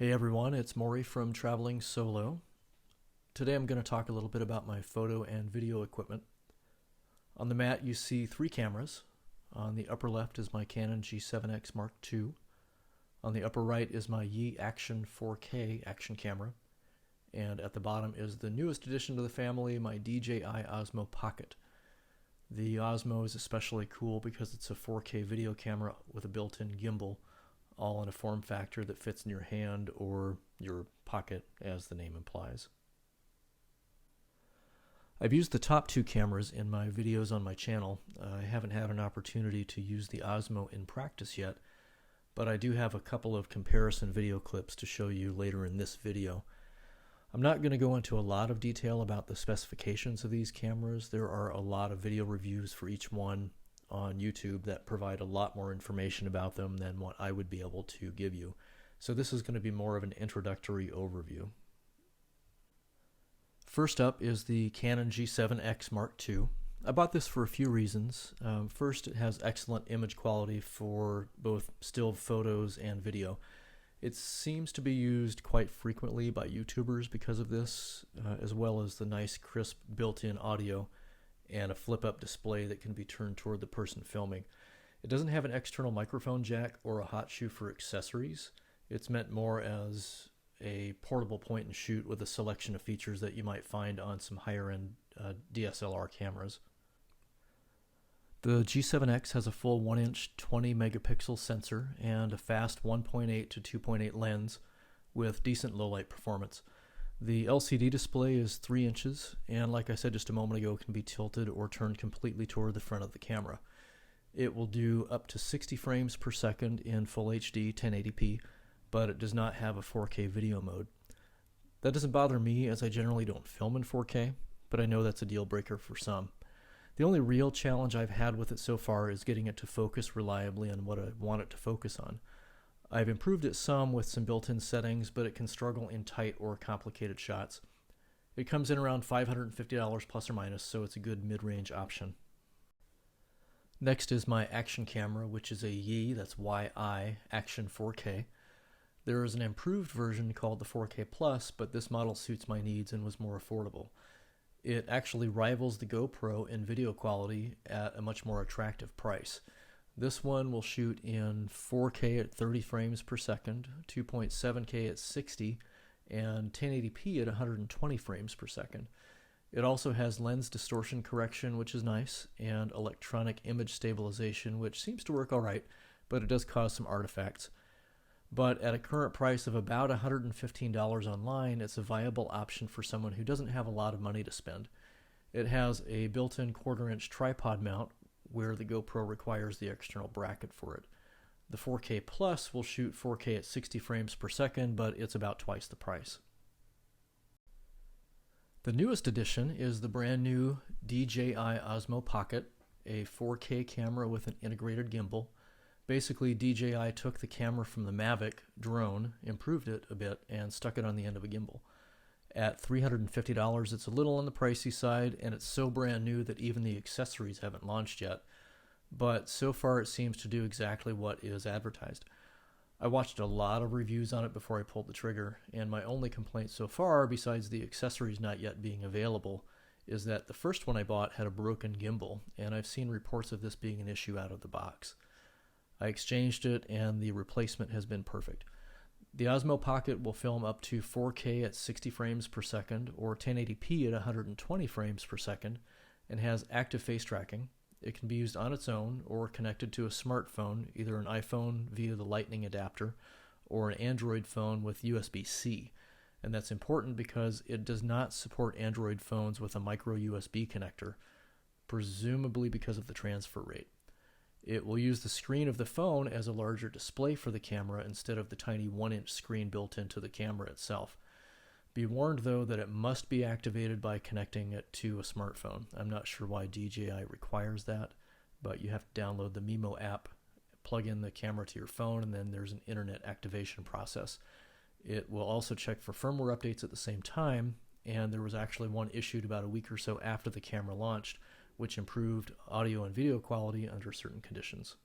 Hey everyone, it's Maury from Traveling Solo. Today I'm going to talk a little bit about my photo and video equipment. On the mat you see three cameras. On the upper left is my Canon G7X Mark II. On the upper right is my Yi Action 4K action camera. And at the bottom is the newest addition to the family, my DJI Osmo Pocket. The Osmo is especially cool because it's a 4K video camera with a built-in gimbal, all in a form factor that fits in your hand or your pocket, as the name implies. I've used the top two cameras in my videos on my channel. I haven't had an opportunity to use the Osmo in practice yet, but I do have a couple of comparison video clips to show you later in this video. I'm not going to go into a lot of detail about the specifications of these cameras. There are a lot of video reviews for each one on YouTube that provide a lot more information about them than what I would be able to give you. So this is going to be more of an introductory overview. First up is the Canon G7X Mark II. I bought this for a few reasons. First, it has excellent image quality for both still photos and video. It seems to be used quite frequently by YouTubers because of this, as well as the nice crisp built-in audio and a flip-up display that can be turned toward the person filming. It doesn't have an external microphone jack or a hot shoe for accessories. It's meant more as a portable point and shoot with a selection of features that you might find on some higher-end DSLR cameras. The G7X has a full 1-inch 20 megapixel sensor and a fast 1.8 to 2.8 lens with decent low-light performance. The LCD display is 3 inches and, like I said just a moment ago, can be tilted or turned completely toward the front of the camera. It will do up to 60 frames per second in Full HD 1080p, but it does not have a 4K video mode. That doesn't bother me as I generally don't film in 4K, but I know that's a deal breaker for some. The only real challenge I've had with it so far is getting it to focus reliably on what I want it to focus on. I've improved it some with some built-in settings, but it can struggle in tight or complicated shots. It comes in around $550 plus or minus, so it's a good mid-range option. Next is my action camera, which is a Yi, that's Y-I, Action 4K. There is an improved version called the 4K Plus, but this model suits my needs and was more affordable. It actually rivals the GoPro in video quality at a much more attractive price. This one will shoot in 4K at 30 frames per second, 2.7K at 60, and 1080p at 120 frames per second. It also has lens distortion correction, which is nice, and electronic image stabilization, which seems to work alright, but it does cause some artifacts. But at a current price of about $115 online, it's a viable option for someone who doesn't have a lot of money to spend. It has a built-in 1/4-inch tripod mount, where the GoPro requires the external bracket for it. The 4K Plus will shoot 4K at 60 frames per second, but it's about twice the price. The newest addition is the brand new DJI Osmo Pocket, a 4K camera with an integrated gimbal. Basically, DJI took the camera from the Mavic drone, improved it a bit, and stuck it on the end of a gimbal. At $350, it's a little on the pricey side, and it's so brand new that even the accessories haven't launched yet. But so far, it seems to do exactly what is advertised. I watched a lot of reviews on it before I pulled the trigger, and my only complaint so far, besides the accessories not yet being available, is that the first one I bought had a broken gimbal, and I've seen reports of this being an issue out of the box. I exchanged it, and the replacement has been perfect. The Osmo Pocket will film up to 4K at 60 frames per second or 1080p at 120 frames per second and has active face tracking. It can be used on its own or connected to a smartphone, either an iPhone via the Lightning adapter or an Android phone with USB-C. And that's important because it does not support Android phones with a micro USB connector, presumably because of the transfer rate. It will use the screen of the phone as a larger display for the camera instead of the tiny 1-inch screen built into the camera itself. Be warned, though, that it must be activated by connecting it to a smartphone. I'm not sure why DJI requires that, but you have to download the Mimo app, plug in the camera to your phone, and then there's an internet activation process. It will also check for firmware updates at the same time, and there was actually one issued about a week or so after the camera launched, which improved audio and video quality under certain conditions.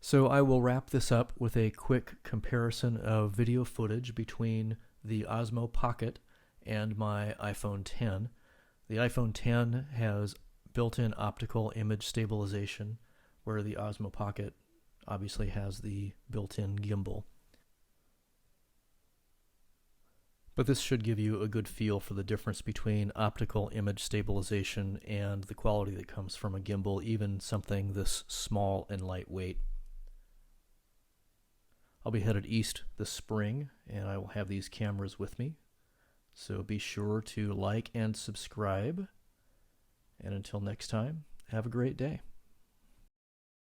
So I will wrap this up with a quick comparison of video footage between the Osmo Pocket and my iPhone X. The iPhone X has built-in optical image stabilization, where the Osmo Pocket obviously has the built-in gimbal. But this should give you a good feel for the difference between optical image stabilization and the quality that comes from a gimbal, even something this small and lightweight. I'll be headed east this spring, and I will have these cameras with me. So be sure to like and subscribe. And until next time, have a great day.